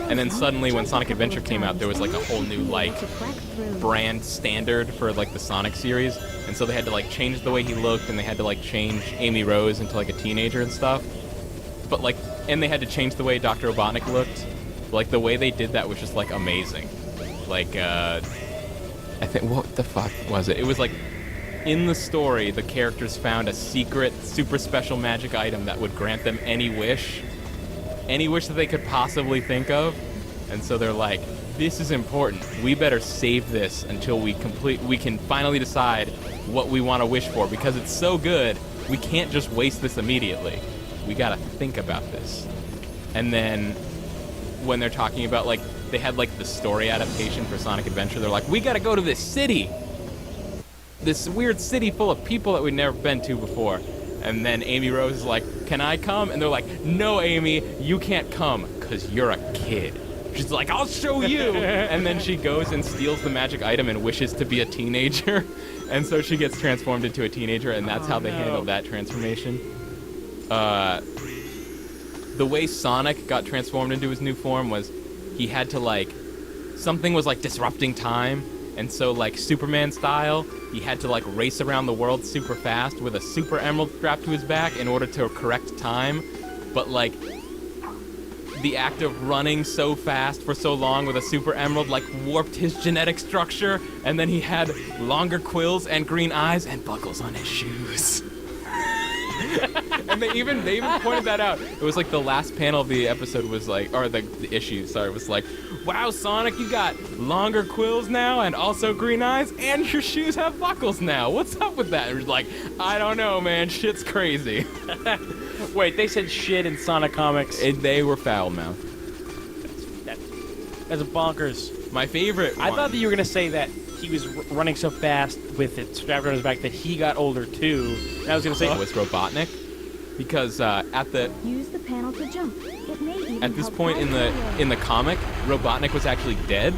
And then suddenly when Sonic Adventure came out, there was like a whole new like brand standard for like the Sonic series. And so they had to like change the way he looked, and they had to like change Amy Rose into like a teenager and stuff. But like, and they had to change the way Dr. Robotnik looked. Like the way they did that was just like amazing. Like, I think, what the fuck was it? It was like, in the story, the characters found a secret, super special magic item that would grant them any wish that they could possibly think of. And so they're like, this is important. We better save this until we can finally decide what we want to wish for, because it's so good, we can't just waste this immediately. We gotta think about this. And then when they're talking about, like, they had like the story adaptation for Sonic Adventure, they're like, we gotta go to this city, this weird city full of people that we'd never been to before. And then Amy Rose is like, can I come? And they're like, no, Amy, you can't come because you're a kid. She's like, I'll show you. And then she goes and steals the magic item and wishes to be a teenager. And so she gets transformed into a teenager, and that's how they handled that transformation. The way Sonic got transformed into his new form was he had to, like, something was like disrupting time. And so, like, Superman style, he had to, like, race around the world super fast with a super emerald strapped to his back in order to correct time. But, like, the act of running so fast for so long with a super emerald, like, warped his genetic structure. And then he had longer quills and green eyes and buckles on his shoes. And they even pointed that out. It was like the last panel of the episode was like, or the issue, sorry, was like, wow, Sonic, you got longer quills now and also green eyes, and your shoes have buckles now. What's up with that? And it was like, I don't know, man. Shit's crazy. Wait, they said shit in Sonic comics. They were foul-mouthed. That's bonkers. My favorite one. I thought that you were going to say that he was running so fast with it strapped on his back that he got older too. And I was going to say... was Robotnik. Because Use the panel to jump. It may even at this help point in the comic, Robotnik was actually dead.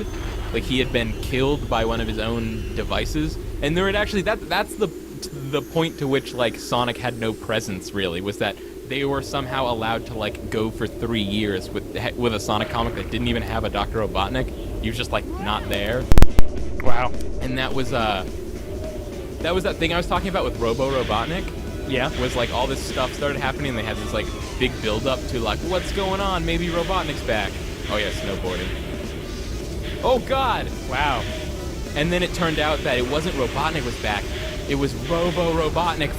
Like, he had been killed by one of his own devices. And there had actually... That's the point to which, like, Sonic had no presence, really, was that they were somehow allowed to, like, go for 3 years with a Sonic comic that didn't even have a Dr. Robotnik. He was just, like, not there. Wow. And that was that thing I was talking about with Robotnik. Yeah. Was like all this stuff started happening, and they had this like big build up to like, what's going on? Maybe Robotnik's back. Oh yeah, snowboarding. Oh god. Wow. And then it turned out that it wasn't Robotnik was back. It was Robotnik.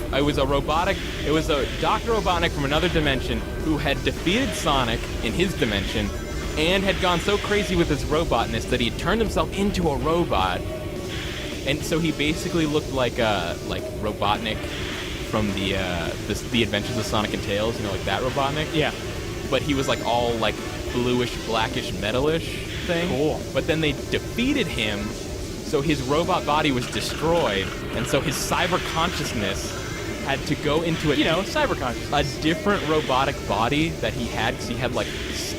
It was a Dr. Robotnik from another dimension who had defeated Sonic in his dimension and had gone so crazy with his robotness that he had turned himself into a robot. And so he basically looked like Robotnik from the Adventures of Sonic and Tails, you know, like that Robotnik. Yeah. But he was like all like bluish, blackish, metalish thing. Cool. But then they defeated him, so his robot body was destroyed, and so his cyber consciousness had to go into cyber consciousness. a different robotic body that he had, because he had like,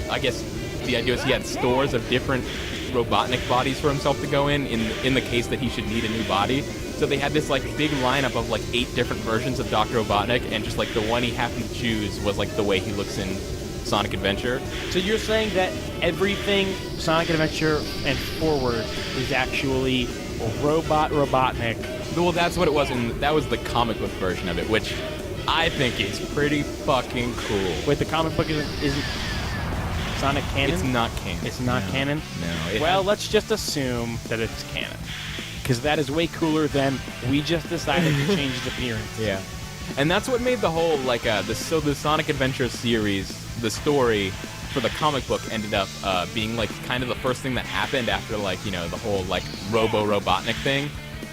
I guess the idea was he had stores of different Robotnik bodies for himself to go in the case that he should need a new body. So they had this like big lineup of like 8 different versions of Dr. Robotnik, and just like the one he happened to choose was like the way he looks in Sonic Adventure. So you're saying that everything Sonic Adventure and forward is actually Robotnik. Well, that's what it was, and that was the comic book version of it, which I think is pretty fucking cool. Wait, the comic book isn't Sonic canon? It's not canon. It's not canon? No. Well, let's just assume that it's canon, because that is way cooler than we just decided to change his appearance. Yeah. And that's what made the whole, like, the Sonic Adventure series, the story for the comic book ended up being, like, kind of the first thing that happened after, like, you know, the whole, like, Robotnik thing.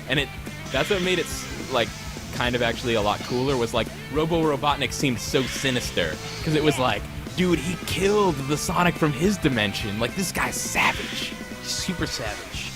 And that's what made it, like, kind of actually a lot cooler, was, like, Robotnik seemed so sinister. Because it was like, dude, he killed the Sonic from his dimension. Like, this guy's savage. Super savage.